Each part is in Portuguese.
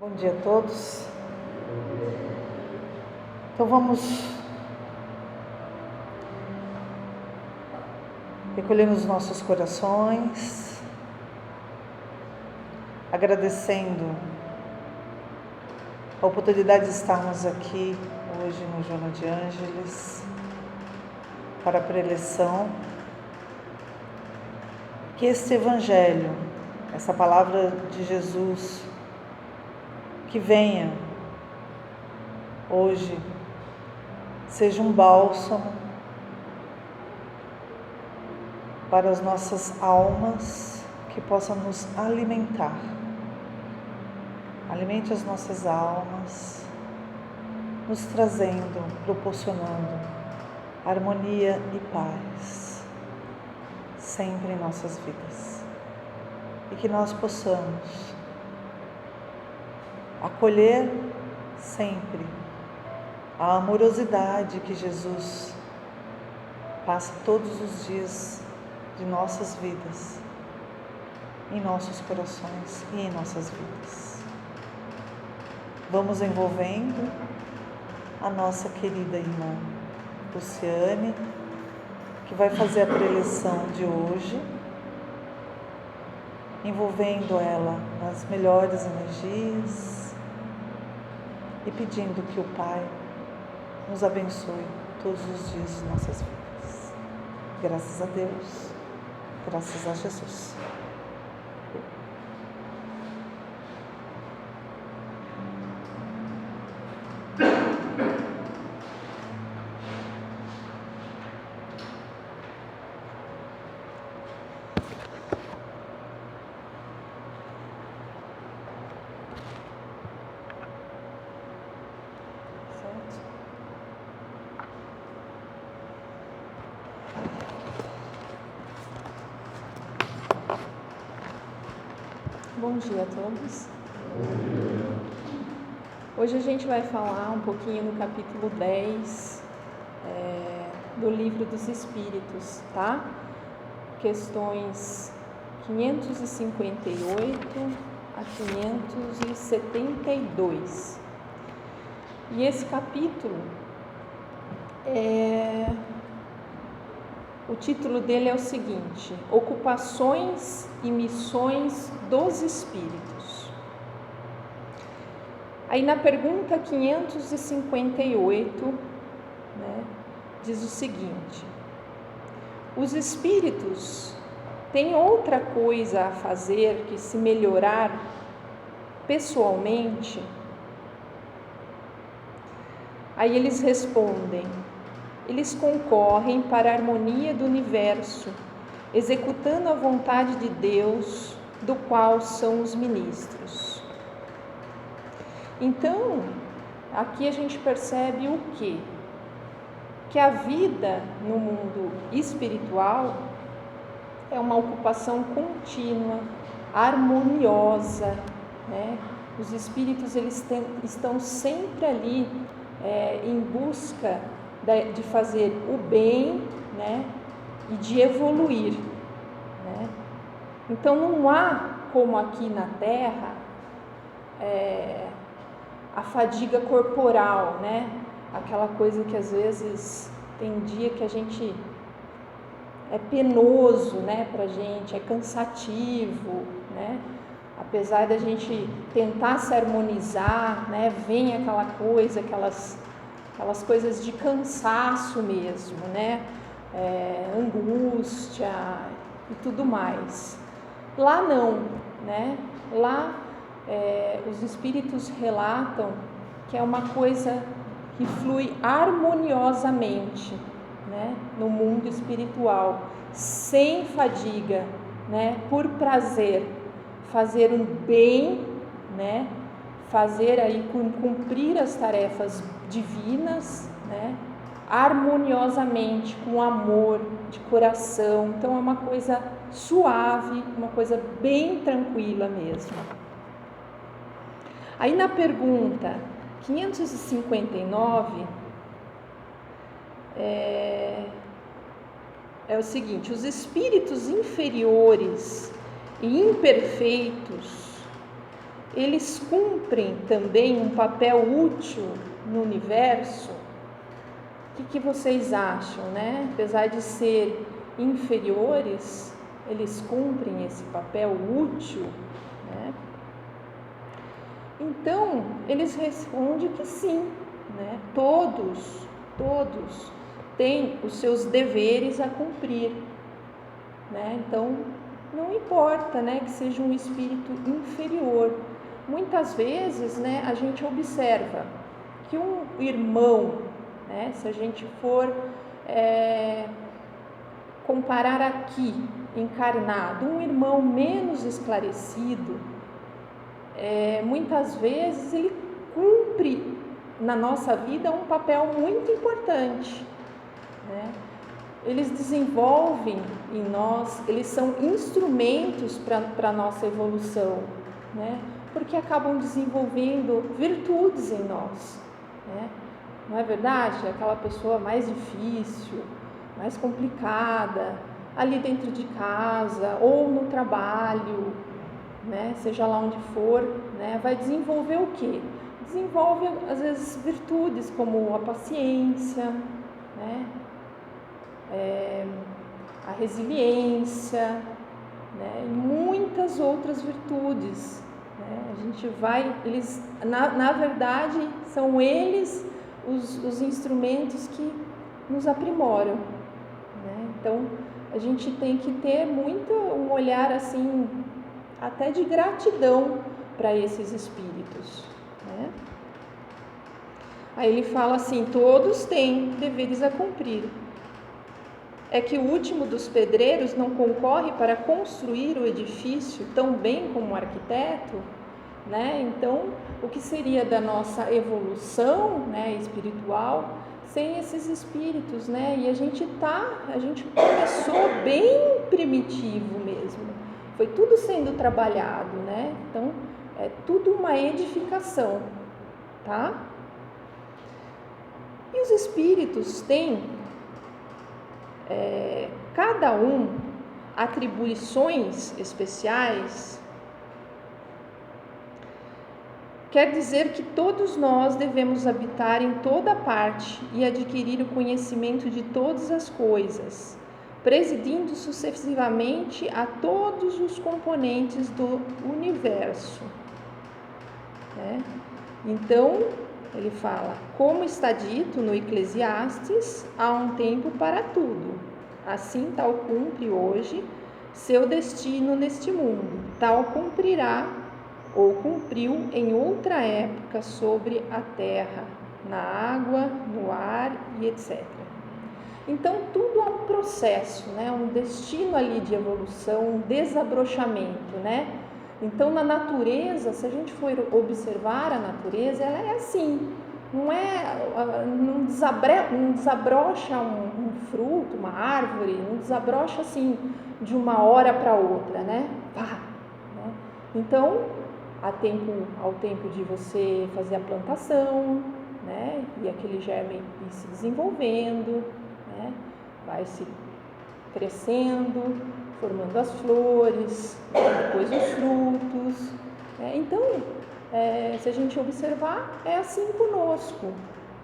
Bom dia a todos. Então vamos recolher os nossos corações, agradecendo a oportunidade de estarmos aqui hoje no Joana de Ângeles para a preleção. Que este Evangelho, essa palavra de Jesus, que venha hoje, seja um bálsamo para as nossas almas, que possa nos alimentar. Alimente as nossas almas, nos trazendo, proporcionando harmonia e paz sempre em nossas vidas. E que nós possamos acolher sempre a amorosidade que Jesus passa todos os dias de nossas vidas, em nossos corações e em nossas vidas. Vamos envolvendo a nossa querida irmã Luciane, que vai fazer a preleção de hoje, envolvendo ela nas melhores energias e pedindo que o Pai nos abençoe todos os dias de nossas vidas. Graças a Deus, graças a Jesus. Bom dia a todos. Hoje a gente vai falar um pouquinho no capítulo 10 do Livro dos Espíritos, tá? Questões 558 a 572. E esse capítulo, o título dele é o seguinte: Ocupações e Missões dos Espíritos. Aí na pergunta 558, diz o seguinte: os espíritos têm outra coisa a fazer que se melhorar pessoalmente? Aí eles respondem: eles concorrem para a harmonia do universo, executando a vontade de Deus, do qual são os ministros. Então, aqui a gente percebe o quê? Que a vida no mundo espiritual é uma ocupação contínua, harmoniosa, né? Os espíritos estão sempre ali em busca de fazer o bem, né? E de evoluir, né? Então não há como aqui na Terra a fadiga corporal, né? Aquela coisa que às vezes tem dia que a gente é penoso, né, pra gente, é cansativo, né? Apesar da gente tentar se harmonizar, né, vem aquela coisa, aquelas coisas de cansaço mesmo, né? Angústia e tudo mais. Lá não, né? Lá os espíritos relatam que é uma coisa que flui harmoniosamente, né? No mundo espiritual, sem fadiga, né? Por prazer, fazer um bem, né? Fazer aí, cumprir as tarefas divinas, né? Harmoniosamente, com amor, de coração. Então é uma coisa suave, uma coisa bem tranquila mesmo. Aí na pergunta 559 é o seguinte: os espíritos inferiores e imperfeitos eles cumprem também um papel útil no universo? O que vocês acham, né? Apesar de ser inferiores, eles cumprem esse papel útil, né? Então, eles respondem que sim, né? Todos têm os seus deveres a cumprir, né? Então, não importa, né, que seja um espírito inferior. Muitas vezes, né, a gente observa que um irmão, né, se a gente for comparar aqui, encarnado, um irmão menos esclarecido, muitas vezes ele cumpre na nossa vida um papel muito importante, né? Eles desenvolvem em nós, eles são instrumentos para a nossa evolução, né? Porque acabam desenvolvendo virtudes em nós, né? Não é verdade? Aquela pessoa mais difícil, mais complicada, ali dentro de casa ou no trabalho, né? Seja lá onde for, né? Vai desenvolver o quê? Desenvolve, às vezes, virtudes como a paciência, né? A resiliência, né? E muitas outras virtudes, né? A gente vai, eles, na verdade, são eles os instrumentos que nos aprimoram, né? Então, a gente tem que ter muito um olhar assim, até de gratidão para esses espíritos, né? Aí ele fala assim: todos têm deveres a cumprir. É que o último dos pedreiros não concorre para construir o edifício tão bem como o arquiteto, né? Então, o que seria da nossa evolução, né, espiritual sem esses espíritos, né? E a gente começou bem primitivo mesmo. Foi tudo sendo trabalhado, né? Então, é tudo uma edificação, tá? E os espíritos têm cada um atribuições especiais. Quer dizer que todos nós devemos habitar em toda parte e adquirir o conhecimento de todas as coisas, presidindo sucessivamente a todos os componentes do universo, né? Então, ele fala: como está dito no Eclesiastes, há um tempo para tudo. Assim tal cumpre hoje seu destino neste mundo, tal cumprirá ou cumpriu em outra época sobre a terra, na água, no ar e etc. Então, tudo é um processo, né? Um destino ali de evolução, um desabrochamento, né? Então, na natureza, se a gente for observar a natureza, ela é assim, não desabrocha um fruto, uma árvore, não desabrocha assim de uma hora para outra, né? Pá, né? Então, ao tempo de você fazer a plantação, né? E aquele germe ir se desenvolvendo, né? Vai se crescendo, formando as flores, depois os frutos, né? Então, se a gente observar, é assim conosco,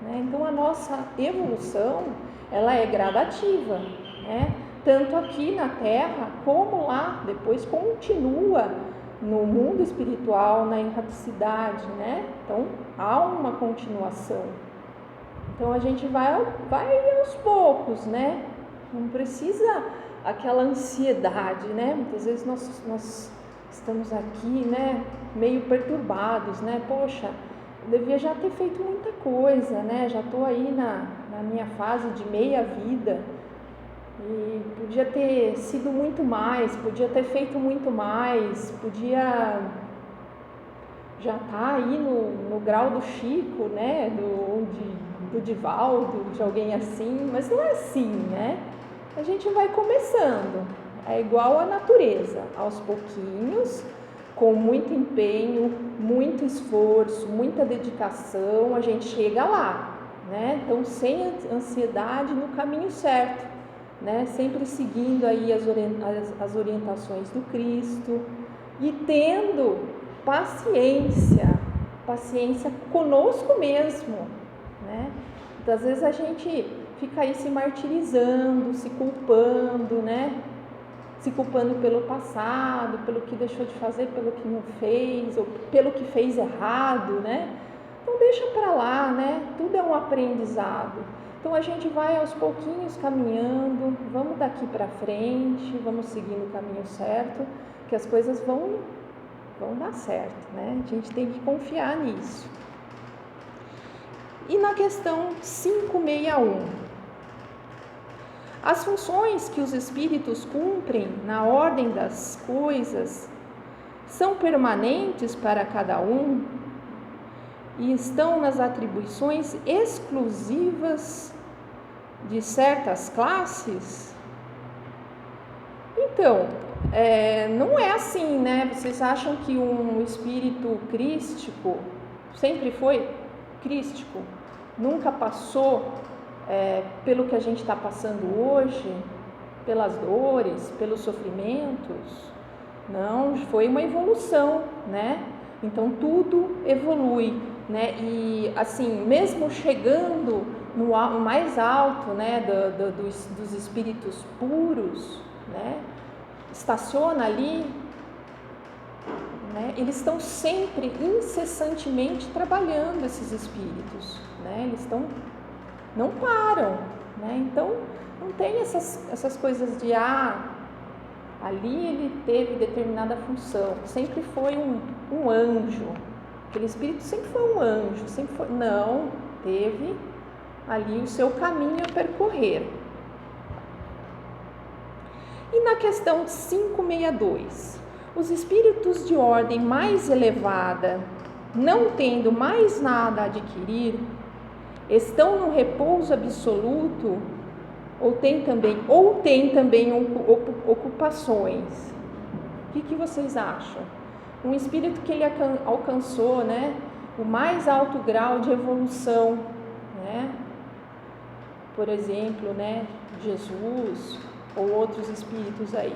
né? Então, a nossa evolução, ela é gradativa, né? Tanto aqui na Terra, como lá, depois continua no mundo espiritual, na erraticidade, né? Então, há uma continuação. Então, a gente vai aos poucos, né? Não precisa aquela ansiedade, né? Muitas vezes nós estamos aqui, né, meio perturbados, né? Poxa, eu devia já ter feito muita coisa, né? Já estou aí na minha fase de meia vida e podia ter sido muito mais, podia ter feito muito mais, podia já estar aí no grau do Chico, né? Do Divaldo, de alguém assim, mas não é assim, né? A gente vai começando, é igual à natureza, aos pouquinhos, com muito empenho, muito esforço, muita dedicação, a gente chega lá, né? Então, sem ansiedade, no caminho certo, né? Sempre seguindo aí as orientações do Cristo e tendo paciência conosco mesmo, né? Às vezes a gente fica aí se martirizando, se culpando, né? Se culpando pelo passado, pelo que deixou de fazer, pelo que não fez, ou pelo que fez errado, né? Então deixa para lá, né? Tudo é um aprendizado. Então a gente vai aos pouquinhos caminhando, vamos daqui para frente, vamos seguindo o caminho certo, que as coisas vão dar certo, né? A gente tem que confiar nisso. E na questão 561, as funções que os espíritos cumprem na ordem das coisas são permanentes para cada um e estão nas atribuições exclusivas de certas classes? Então, não é assim, né? Vocês acham que um espírito crístico sempre foi crístico? Nunca passou pelo que a gente está passando hoje, pelas dores, pelos sofrimentos? Não, foi uma evolução, né? Então tudo evolui, né? E assim, mesmo chegando no mais alto, né, dos espíritos puros, né, estaciona ali, né? Eles estão sempre, incessantemente trabalhando, esses espíritos, né? Eles não param, né? Então não tem essas coisas de ali ele teve determinada função, sempre foi um anjo, aquele espírito sempre foi um anjo, não, teve ali o seu caminho a percorrer. E na questão 562, os espíritos de ordem mais elevada, não tendo mais nada a adquirir, estão no repouso absoluto ou tem também ocupações? O que vocês acham? Um espírito que ele alcançou, né, o mais alto grau de evolução, né? Por exemplo, né, Jesus ou outros espíritos aí.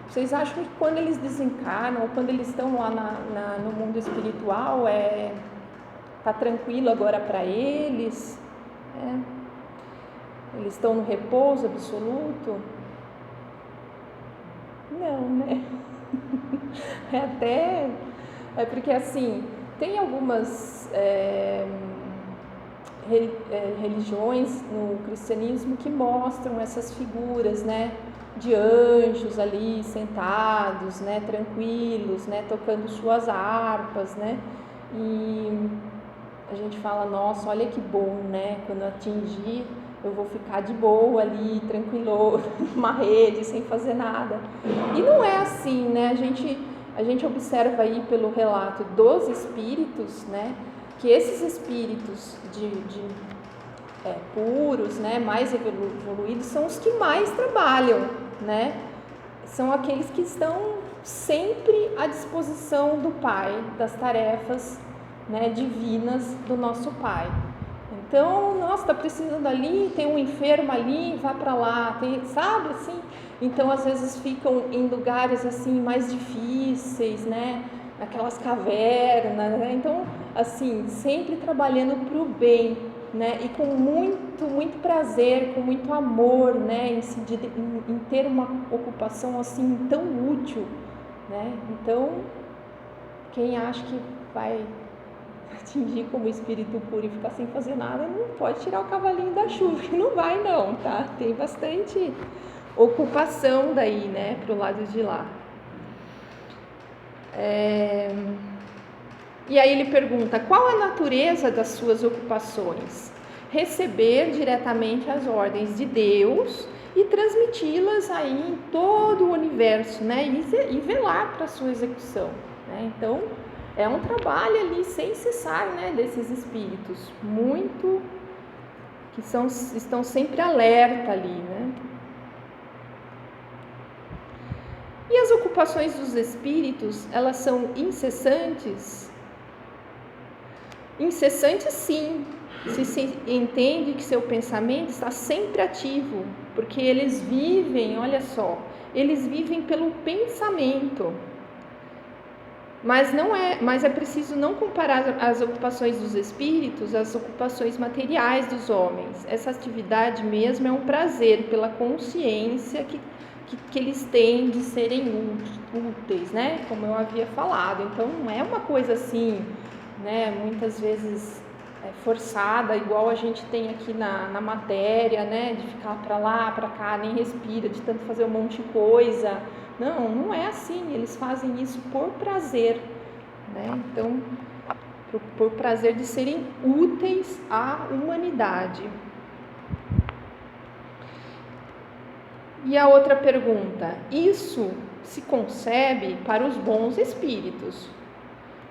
Vocês acham que quando eles desencarnam ou quando eles estão lá no mundo espiritual, tá tranquilo agora para eles? Eles estão no repouso absoluto? Não, né? Porque assim, tem algumas religiões no cristianismo que mostram essas figuras, né, de anjos ali sentados, né, tranquilos, né, tocando suas harpas, né, e a gente fala, nossa, olha que bom, né, quando eu atingir eu vou ficar de boa ali, tranquilo, numa rede, sem fazer nada. E não é assim, né? A gente observa aí pelo relato dos espíritos, né? Que esses espíritos puros, né? Mais evoluídos, são os que mais trabalham, né? São aqueles que estão sempre à disposição do Pai, das tarefas, né, divinas do nosso Pai. Então, nossa, está precisando ali, tem um enfermo ali, vá para lá, sabe assim? Então, às vezes ficam em lugares assim mais difíceis, né? Naquelas cavernas, né? Então, assim, sempre trabalhando para o bem, né? E com muito prazer, com muito amor, né? Em ter uma ocupação assim tão útil, né? Então, quem acha que vai atingir como espírito puro e ficar sem fazer nada, não pode tirar o cavalinho da chuva, que não vai não, tá? Tem bastante ocupação daí, né, pro lado de lá. E aí ele pergunta, qual a natureza das suas ocupações? Receber diretamente as ordens de Deus e transmiti-las aí em todo o universo, né, e velar para a sua execução, né? Então, é um trabalho ali sem cessar, né, desses espíritos, que estão sempre alerta ali, né? E as ocupações dos espíritos, elas são incessantes? Incessantes, sim, se entende que seu pensamento está sempre ativo, porque eles vivem, olha só, eles vivem pelo pensamento. Mas é preciso não comparar as ocupações dos espíritos às ocupações materiais dos homens. Essa atividade mesmo é um prazer pela consciência que eles têm de serem úteis, né? Como eu havia falado. Então não é uma coisa assim, né? Muitas vezes forçada, igual a gente tem aqui na matéria, né? De ficar para lá, para cá, nem respira, de tanto fazer um monte de coisa. Não é assim, eles fazem isso por prazer, né? Então, por prazer de serem úteis à humanidade. E a outra pergunta, isso se concebe para os bons espíritos,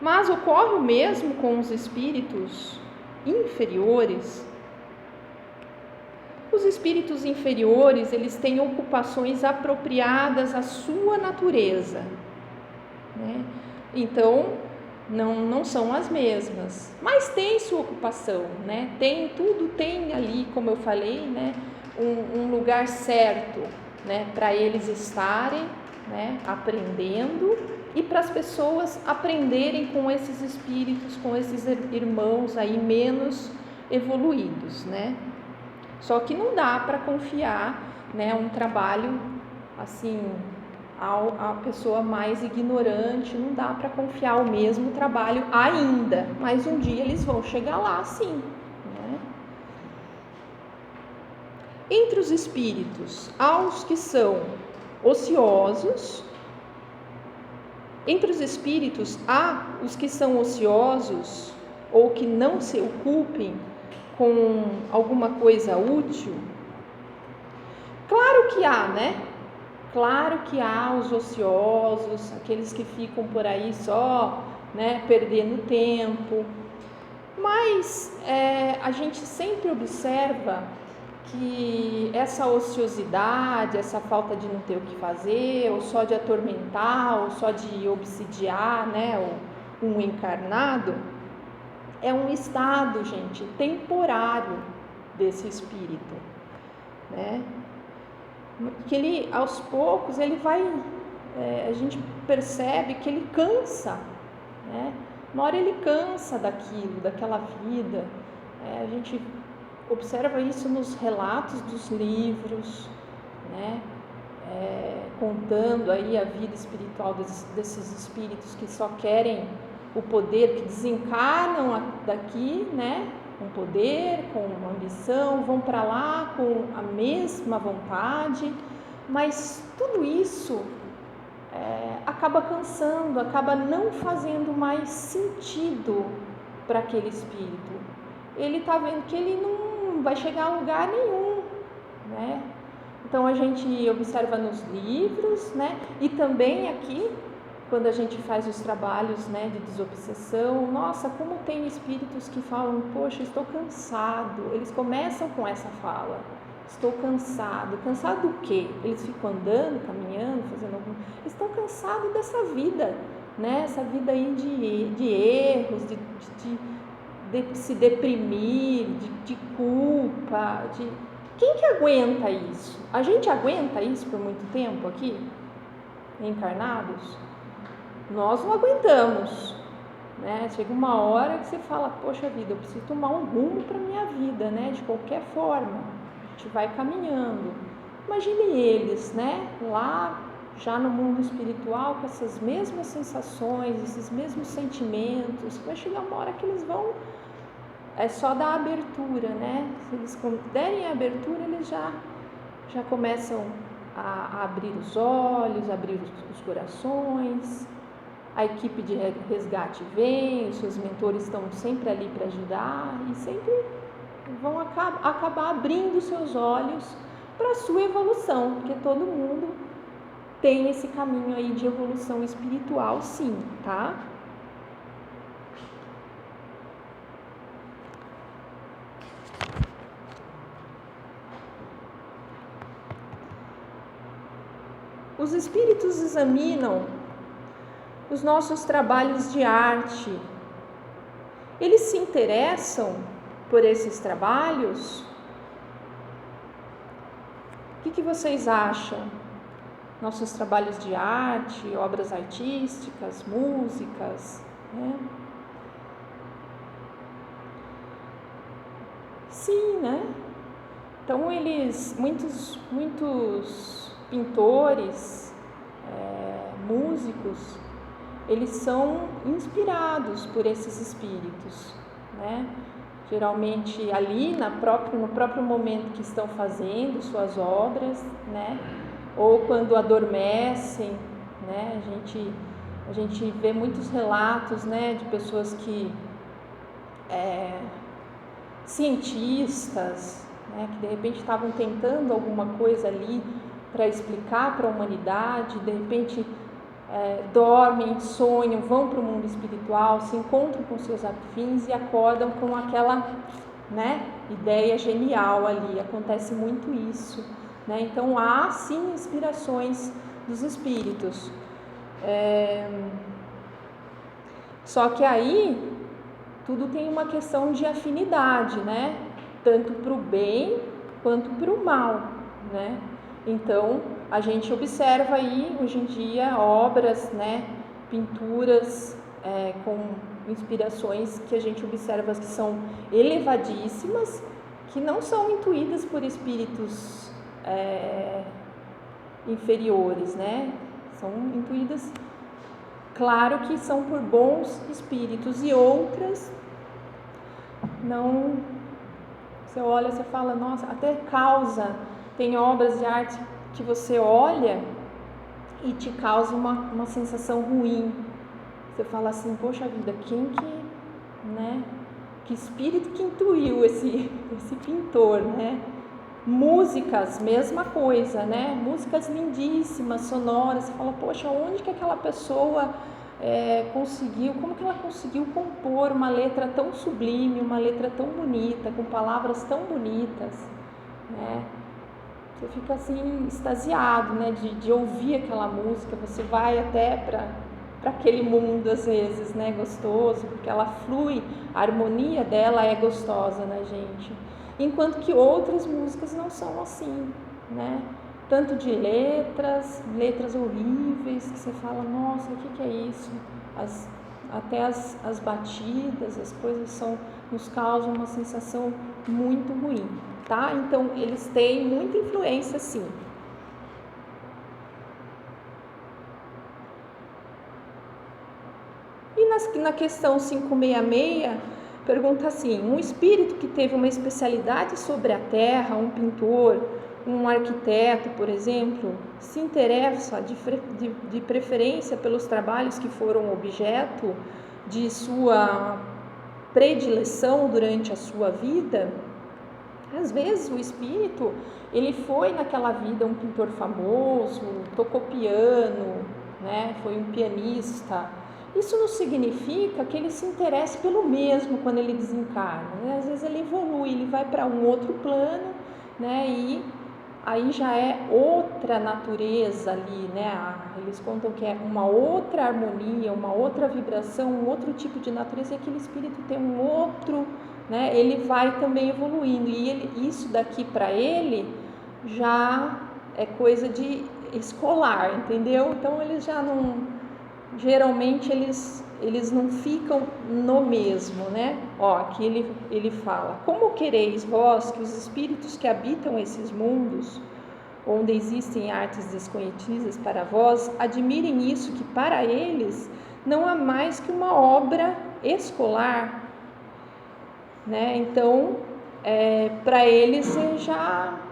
mas ocorre o mesmo com os espíritos inferiores? Os espíritos inferiores, eles têm ocupações apropriadas à sua natureza, né? Então, não são as mesmas, mas tem sua ocupação, né? Tudo tem ali, como eu falei, né? Um lugar certo, né? Para eles estarem, né? Aprendendo e para as pessoas aprenderem com esses espíritos, com esses irmãos aí menos evoluídos, né? Só que não dá para confiar, né, um trabalho assim à pessoa mais ignorante, não dá para confiar o mesmo trabalho ainda, mas um dia eles vão chegar lá sim, né? Entre os espíritos, há os que são ociosos. Entre os espíritos, há os que são ociosos ou que não se ocupem com alguma coisa útil? Claro que há, né? Claro que há os ociosos, aqueles que ficam por aí só, né, perdendo tempo. Mas a gente sempre observa que essa ociosidade, essa falta de não ter o que fazer, ou só de atormentar, ou só de obsidiar, né, um encarnado, é um estado, gente, temporário desse espírito, né? Que ele, aos poucos, ele vai, a gente percebe que ele cansa, né? Uma hora ele cansa daquilo, daquela vida. A gente observa isso nos relatos dos livros, né? Contando aí a vida espiritual desses espíritos que só querem o poder, que desencarnam daqui, né, com poder, com ambição, vão para lá com a mesma vontade, mas tudo isso acaba cansando, acaba não fazendo mais sentido para aquele espírito. Ele está vendo que ele não vai chegar a lugar nenhum, né? Então a gente observa nos livros, né, e também aqui, quando a gente faz os trabalhos, né, de desobsessão, nossa, como tem espíritos que falam, poxa, estou cansado. Eles começam com essa fala, estou cansado. Cansado do quê? Eles ficam andando, caminhando, fazendo algum... Estão cansados dessa vida, né, essa vida aí de erros, de se deprimir, de culpa, Quem que aguenta isso? A gente aguenta isso por muito tempo aqui, encarnados? Nós não aguentamos, né? Chega uma hora que você fala, poxa vida, eu preciso tomar um rumo para a minha vida, né? De qualquer forma, a gente vai caminhando. Imagine eles, né? Lá, já no mundo espiritual, com essas mesmas sensações, esses mesmos sentimentos. Vai chegar uma hora que eles vão... É só dar abertura, né? Se eles derem a abertura, eles já começam a abrir os olhos, abrir os corações. A equipe de resgate vem, os seus mentores estão sempre ali para ajudar e sempre vão acabar abrindo seus olhos para a sua evolução, porque todo mundo tem esse caminho aí de evolução espiritual, sim, tá? Os espíritos examinam os nossos trabalhos de arte. Eles se interessam por esses trabalhos? O que vocês acham? nossos trabalhos de arte, obras artísticas, músicas, né? Sim, né? Então muitos pintores, músicos, eles são inspirados por esses espíritos, né? Geralmente ali no próprio momento que estão fazendo suas obras, né? Ou quando adormecem, né? A gente vê muitos relatos, né, de pessoas que cientistas, né, que de repente estavam tentando alguma coisa ali para explicar para a humanidade, de repente dormem, sonham, vão para o mundo espiritual, se encontram com seus afins e acordam com aquela, né, ideia genial ali. Acontece muito isso, né? Então há sim inspirações dos espíritos, só que aí tudo tem uma questão de afinidade, né? Tanto para o bem quanto para o mal, né? Então, a gente observa aí, hoje em dia, obras, né? Pinturas com inspirações que a gente observa que são elevadíssimas, que não são intuídas por espíritos inferiores, né? São intuídas, claro que são por bons espíritos, e outras não. Você olha, você fala, nossa, até causa. Tem obras de arte que você olha e te causa uma sensação ruim. Você fala assim, poxa vida, né? Que espírito que intuiu esse pintor, né? Músicas, mesma coisa, né? Músicas lindíssimas, sonoras. Você fala, poxa, onde que aquela pessoa como que ela conseguiu compor uma letra tão sublime, uma letra tão bonita, com palavras tão bonitas, né? Você fica assim, extasiado, né? De ouvir aquela música. Você vai até para aquele mundo, às vezes, né? Gostoso, porque ela flui, a harmonia dela é gostosa na gente. Enquanto que outras músicas não são assim, né? Tanto de letras horríveis, que você fala, nossa, o que é isso? Até as batidas, as coisas nos causam uma sensação muito ruim, tá? Então, eles têm muita influência, sim. E na questão 566, pergunta assim, um espírito que teve uma especialidade sobre a terra, um pintor, um arquiteto, por exemplo, se interessa de preferência pelos trabalhos que foram objeto de sua predileção durante a sua vida? Às vezes o espírito, ele foi naquela vida um pintor famoso, tocou piano, né? Foi um pianista. Isso não significa que ele se interesse pelo mesmo quando ele desencarna, né? Às vezes ele evolui, ele vai para um outro plano, né? E aí já é outra natureza ali, né? Eles contam que é uma outra harmonia, uma outra vibração, um outro tipo de natureza, e aquele espírito tem um outro, né? Ele vai também evoluindo, e isso daqui para ele já é coisa de escolar, entendeu? Então eles já não, geralmente eles não ficam no mesmo, né? Ó, aqui ele fala, como quereis vós que os espíritos que habitam esses mundos, onde existem artes desconhecidas para vós, admirem isso, que para eles não há mais que uma obra escolar, né? Então, para eles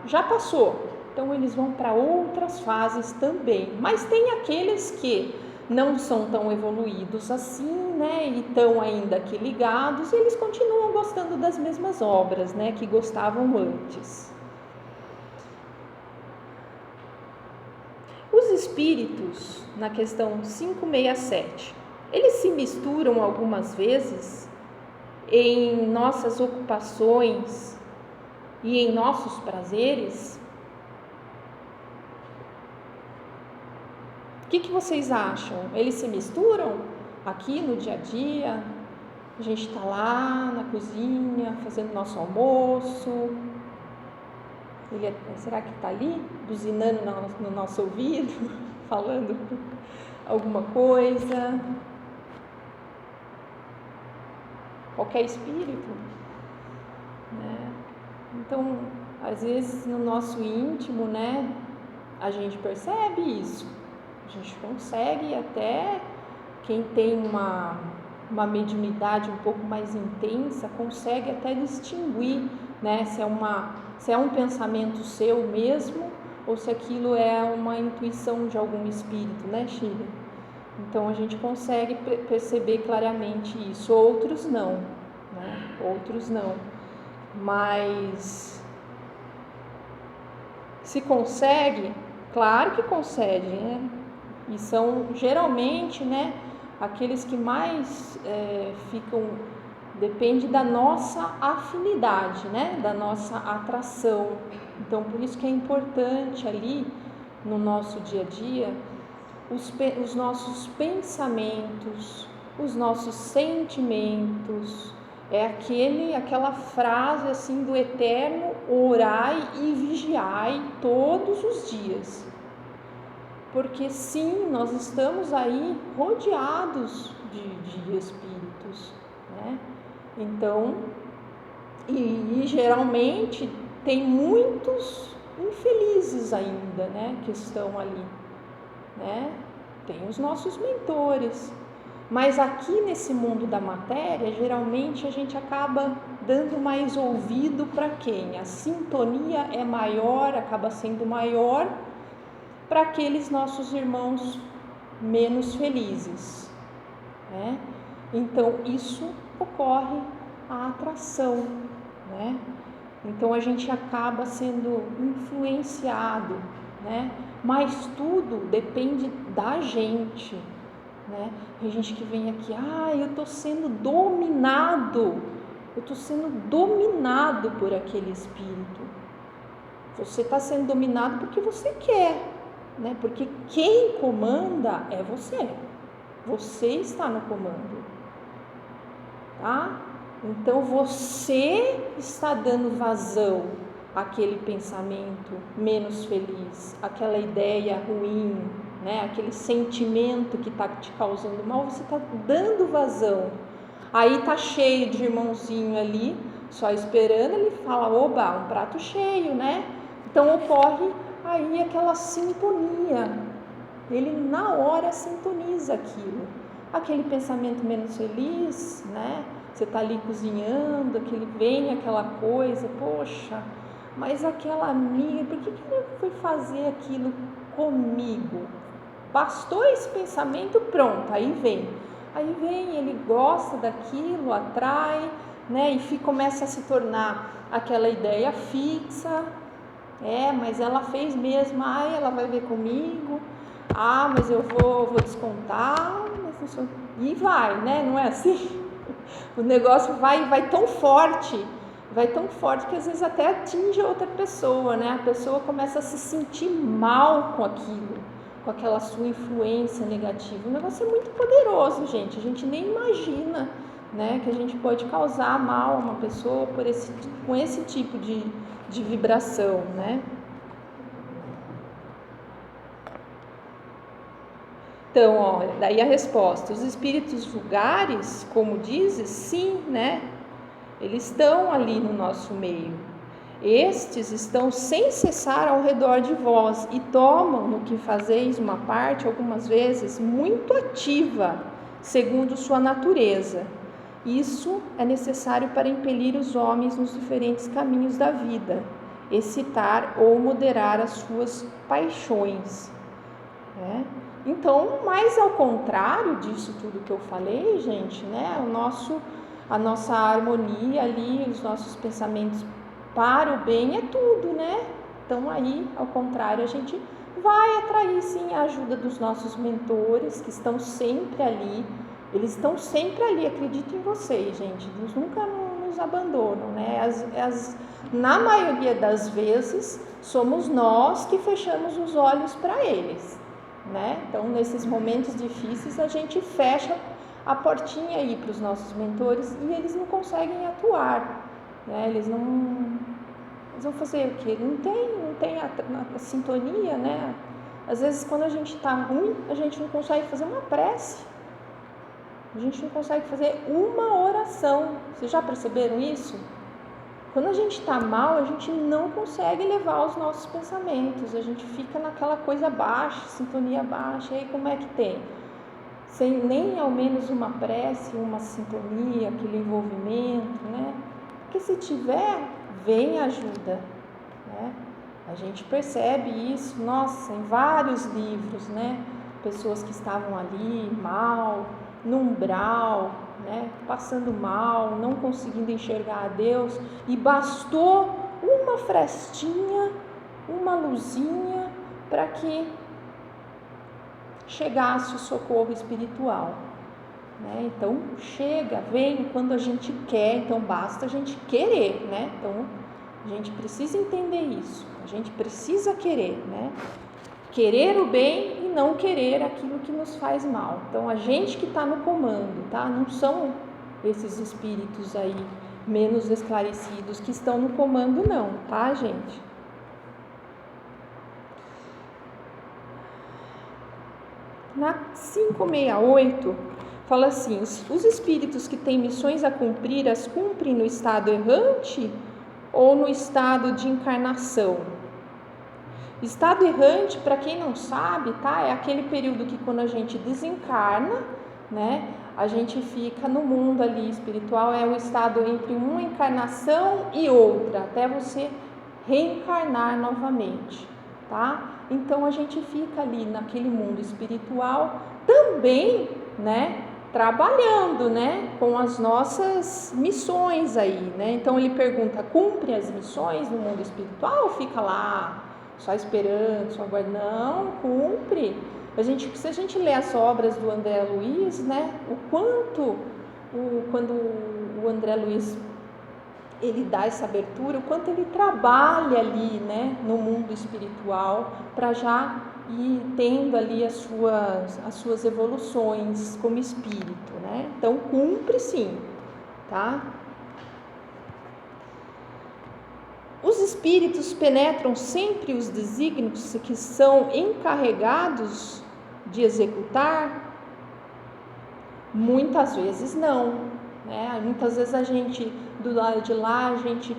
já passou. Então, eles vão para outras fases também. Mas tem aqueles que não são tão evoluídos assim, né? E estão ainda aqui ligados, e eles continuam gostando das mesmas obras, né? Que gostavam antes. Os espíritos, na questão 567, eles se misturam algumas vezes em nossas ocupações e em nossos prazeres? O que vocês acham? Eles se misturam aqui no dia a dia? A gente está lá na cozinha fazendo nosso almoço, Será que está ali, buzinando no nosso ouvido, falando alguma coisa? Qualquer espírito, né? Então, às vezes no nosso íntimo, né, a gente percebe isso. A gente consegue até, quem tem uma mediunidade um pouco mais intensa, consegue até distinguir, né, se é um pensamento seu mesmo ou se aquilo é uma intuição de algum espírito, né, Shira? Então a gente consegue perceber claramente isso. Outros não, né? Outros não. Mas se consegue, claro que consegue, né? E são geralmente, né, aqueles que mais ficam, depende da nossa afinidade, né, da nossa atração. Então por isso que é importante ali no nosso dia a dia os nossos pensamentos, os nossos sentimentos. É aquela frase assim do eterno: orai e vigiai todos os dias. Porque sim, nós estamos aí rodeados de espíritos, né? Então, e geralmente tem muitos infelizes ainda, né, que estão ali, né? Tem os nossos mentores, mas aqui nesse mundo da matéria, geralmente a gente acaba dando mais ouvido para quem? A sintonia é maior, acaba sendo maior para aqueles nossos irmãos menos felizes, né? Então isso ocorre a atração, né? Então a gente acaba sendo influenciado, né? Mas tudo depende da gente, né? Tem gente que vem aqui, eu estou sendo dominado por aquele espírito. Você está sendo dominado porque você quer, né? Porque quem comanda é você. Você está no comando, tá? Então você está dando vazão àquele pensamento menos feliz, aquela ideia ruim, né? Aquele sentimento que está te causando mal, você está dando vazão. Aí tá cheio de irmãozinho ali, só esperando, ele fala: oba, um prato cheio, né? Então ocorre aí aquela sintonia, ele na hora sintoniza aquele pensamento menos feliz, né? Você está ali cozinhando, vem aquela coisa, poxa, mas aquela amiga, por que ele foi fazer aquilo comigo? Bastou esse pensamento, pronto, aí vem, ele gosta daquilo, atrai, né? E começa a se tornar aquela ideia fixa. Mas ela fez mesmo, ela vai ver comigo, mas eu vou descontar, e vai, né? Não é assim? O negócio vai tão forte que às vezes até atinge a outra pessoa, né? A pessoa começa a se sentir mal com aquilo, com aquela sua influência negativa. O negócio é muito poderoso, gente. A gente nem imagina, né, que a gente pode causar mal a uma pessoa com esse tipo de vibração, né? Então, daí a resposta: os espíritos vulgares, como dizes, sim, né? Eles estão ali no nosso meio. Estes estão sem cessar ao redor de vós e tomam no que fazeis uma parte, algumas vezes, muito ativa, segundo sua natureza. Isso é necessário para impelir os homens nos diferentes caminhos da vida, excitar ou moderar as suas paixões, né? Então, mais ao contrário disso tudo que eu falei, gente, né? A nossa harmonia ali, os nossos pensamentos para o bem é tudo, né? Então aí, ao contrário, a gente vai atrair sim a ajuda dos nossos mentores, que estão sempre ali. Eles estão sempre ali, acredito em vocês, gente. Eles nunca nos abandonam, né? Na maioria das vezes, somos nós que fechamos os olhos para eles, né? Então, nesses momentos difíceis, a gente fecha a portinha aí para os nossos mentores e eles não conseguem atuar, né? Eles não Eles vão fazer o quê? Não tem a sintonia, né? Às vezes, quando a gente está ruim, a gente não consegue fazer uma prece. A gente não consegue fazer uma oração. Vocês já perceberam isso? Quando a gente está mal, a gente não consegue levar os nossos pensamentos. A gente fica naquela coisa baixa, sintonia baixa. E aí como é que tem? Sem nem ao menos uma prece, uma sintonia, aquele envolvimento, né? Porque se tiver, vem ajuda, né? A gente percebe isso, nossa, em vários livros, né? Pessoas que estavam ali mal, no umbral, né? Passando mal, não conseguindo enxergar a Deus, e bastou uma frestinha, uma luzinha para que chegasse o socorro espiritual, né? Então chega, vem quando a gente quer, então basta a gente querer, né? Então a gente precisa entender isso, a gente precisa querer, né? Querer o bem e não querer aquilo que nos faz mal. Então a gente que está no comando, tá? Não são esses espíritos aí menos esclarecidos que estão no comando, não, tá, gente? Na 568, fala assim: os espíritos que têm missões a cumprir, as cumprem no estado errante ou no estado de encarnação? Estado errante, para quem não sabe, tá? É aquele período que quando a gente desencarna, né? A gente fica no mundo ali espiritual, é o estado entre uma encarnação e outra, até você reencarnar novamente, tá? Então a gente fica ali naquele mundo espiritual também, né? Trabalhando, né? Com as nossas missões aí, né? Então ele pergunta: cumpre as missões no mundo espiritual ou fica lá só esperando, só aguardando? Não, cumpre. Se a gente lê as obras do André Luiz, né? O quanto, quando o André Luiz ele dá essa abertura, o quanto ele trabalha ali, né, no mundo espiritual, para já ir tendo ali as suas evoluções como espírito, né? Então cumpre sim, tá? Os espíritos penetram sempre os desígnios que são encarregados de executar? Muitas vezes não, né? Muitas vezes a gente, do lado de lá, a gente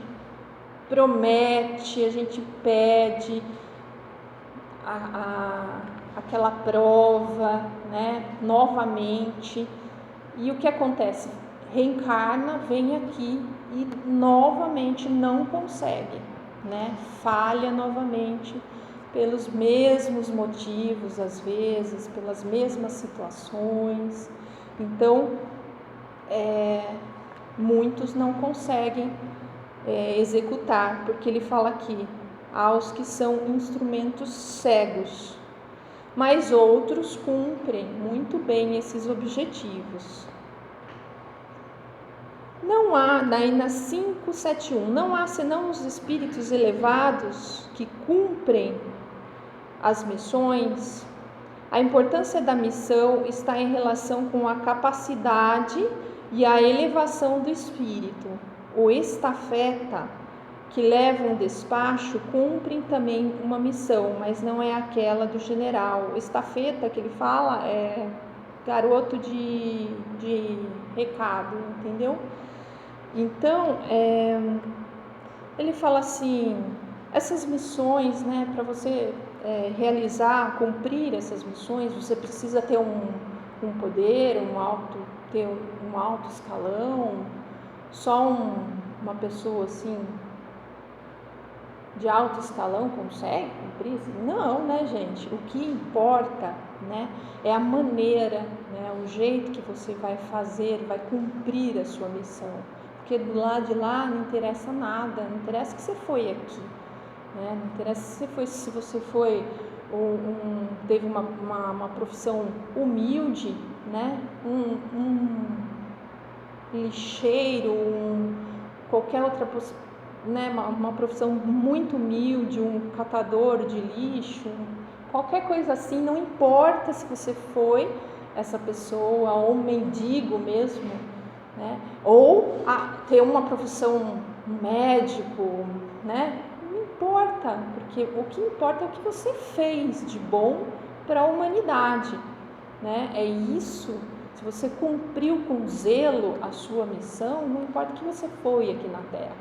promete, a gente pede aquela prova, né? Novamente, e o que acontece? Reencarna, vem aqui e novamente não consegue, né? Falha novamente pelos mesmos motivos, às vezes, pelas mesmas situações. Então, muitos não conseguem executar, porque ele fala aqui, aos que são instrumentos cegos, mas outros cumprem muito bem esses objetivos. Não há, daí na 571, não há senão os espíritos elevados que cumprem as missões. A importância da missão está em relação com a capacidade e a elevação do espírito. O estafeta, que leva um despacho, cumprem também uma missão, mas não é aquela do general. O estafeta que ele fala é garoto de recado, entendeu? Então, ele fala assim, essas missões, né, para você realizar, cumprir essas missões, você precisa ter um poder, ter um alto escalão, só uma pessoa assim de alto escalão consegue cumprir? Não, né, gente? O que importa, né, é a maneira, né, o jeito que você vai fazer, vai cumprir a sua missão. Porque do lado de lá não interessa nada, não interessa que você foi aqui, né? Não interessa se você foi teve uma profissão humilde, né? Um lixeiro, qualquer outra, né? Uma profissão muito humilde, um catador de lixo, qualquer coisa assim, não importa se você foi essa pessoa, ou um mendigo mesmo, né? Ou ter uma profissão, um médico, né? Não importa, porque o que importa é o que você fez de bom para a humanidade, né? É isso. Se você cumpriu com zelo a sua missão, não importa o que você foi aqui na Terra.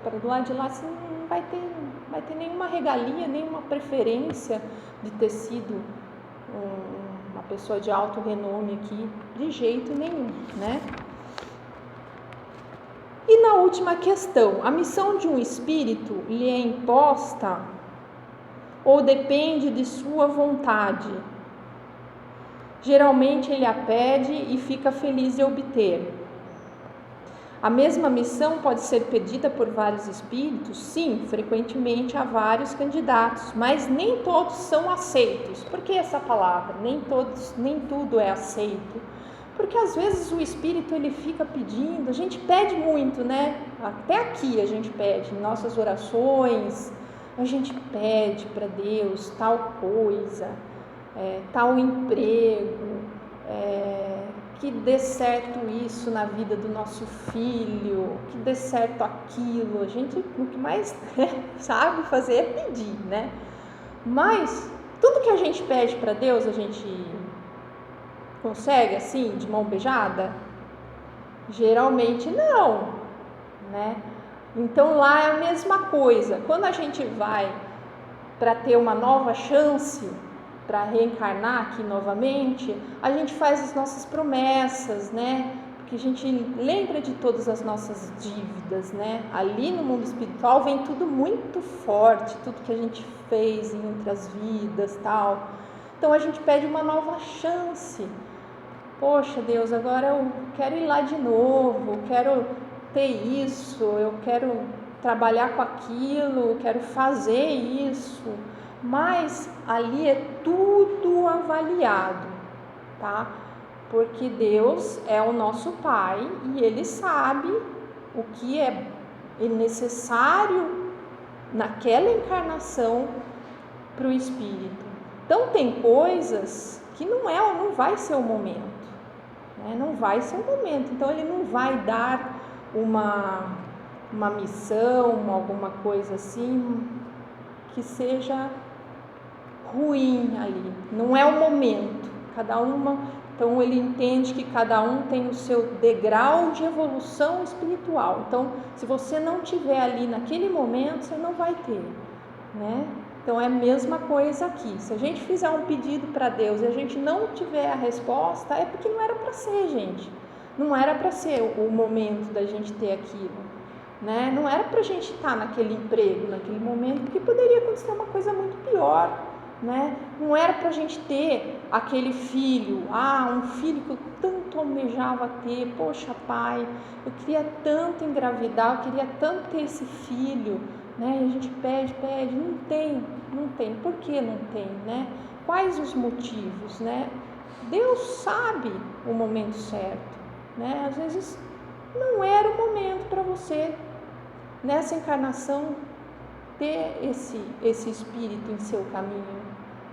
Para do lado de lá você não vai ter nenhuma regalia, nenhuma preferência de ter sido uma pessoa de alto renome aqui, de jeito nenhum, né? E na última questão, a missão de um espírito lhe é imposta ou depende de sua vontade? Geralmente ele a pede e fica feliz de obter. A mesma missão pode ser pedida por vários espíritos? Sim, frequentemente há vários candidatos, mas nem todos são aceitos. Por que essa palavra? Nem tudo é aceito. Porque às vezes o espírito ele fica pedindo, a gente pede muito, né? Até aqui a gente pede, em nossas orações, a gente pede para Deus tal coisa, tal emprego, que dê certo isso na vida do nosso filho, que dê certo aquilo. A gente, o que mais sabe fazer é pedir, né? Mas tudo que a gente pede para Deus, a gente consegue assim, de mão beijada? Geralmente não, né? Então lá é a mesma coisa. Quando a gente vai para ter uma nova chance, para reencarnar aqui novamente, a gente faz as nossas promessas, né? Porque a gente lembra de todas as nossas dívidas, né? Ali no mundo espiritual vem tudo muito forte, tudo que a gente fez em outras vidas, tal. Então a gente pede uma nova chance. Poxa, Deus, agora eu quero ir lá de novo, eu quero ter isso, eu quero trabalhar com aquilo, eu quero fazer isso. Mas ali é tudo avaliado, tá? Porque Deus é o nosso Pai e Ele sabe o que é necessário naquela encarnação para o espírito. Então tem coisas que não vai ser o momento, né? Não vai ser o momento. Então Ele não vai dar uma missão, alguma coisa assim que seja ruim ali, não é o momento. Então ele entende que cada um tem o seu degrau de evolução espiritual. Então, se você não tiver ali naquele momento, você não vai ter, né? Então é a mesma coisa aqui. Se a gente fizer um pedido para Deus e a gente não tiver a resposta, é porque não era para ser, gente. Não era para ser o momento da gente ter aquilo, né? Não era para a gente estar naquele emprego, naquele momento, porque poderia acontecer uma coisa muito pior, né? Não era para a gente ter aquele filho, um filho que eu tanto almejava ter. Poxa, pai, eu queria tanto engravidar, eu queria tanto ter esse filho, né? E a gente pede, não tem. Por que não tem, né? Quais os motivos, né? Deus sabe o momento certo, né? Às vezes não era o momento para você nessa encarnação ter esse espírito em seu caminho,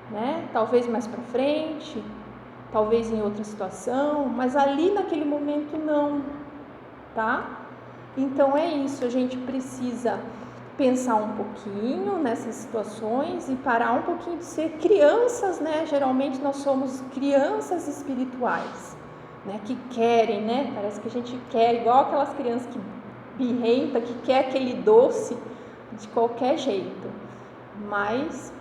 né? Talvez mais para frente, talvez em outra situação, mas ali naquele momento não, tá? Então é isso, a gente precisa pensar um pouquinho nessas situações e parar um pouquinho de ser crianças, né? Geralmente nós somos crianças espirituais, né? Que querem, né? Parece que a gente quer, igual aquelas crianças que birrenta, que quer aquele doce de qualquer jeito, mas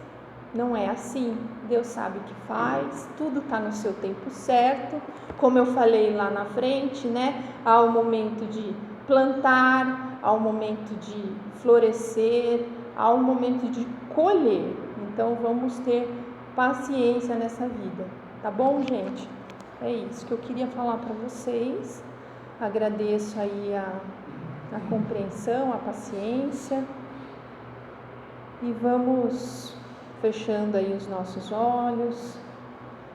não é assim. Deus sabe o que faz, tudo está no seu tempo certo. Como eu falei lá na frente, né? Há o momento de plantar, há o momento de florescer, há o momento de colher. Então vamos ter paciência nessa vida, tá bom, gente? É isso que eu queria falar para vocês. Agradeço aí a compreensão, a paciência, e vamos fechando aí os nossos olhos,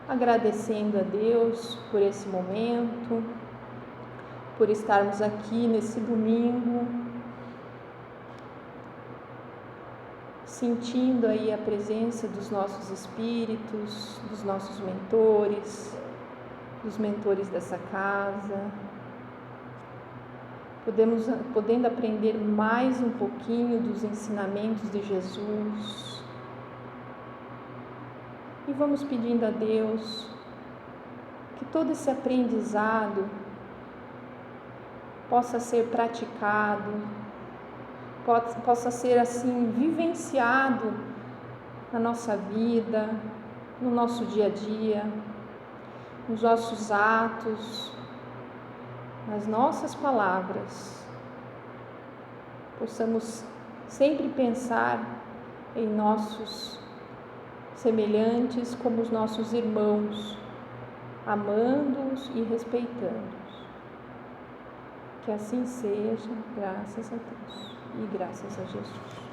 agradecendo a Deus por esse momento, por estarmos aqui nesse domingo, sentindo aí a presença dos nossos espíritos, dos nossos mentores, dos mentores dessa casa, podendo aprender mais um pouquinho dos ensinamentos de Jesus. E vamos pedindo a Deus que todo esse aprendizado possa ser praticado, possa ser assim vivenciado na nossa vida, no nosso dia a dia, nos nossos atos, nas nossas palavras. Possamos sempre pensar em nossos semelhantes como os nossos irmãos, amando-os e respeitando-os. Que assim seja, graças a Deus e graças a Jesus.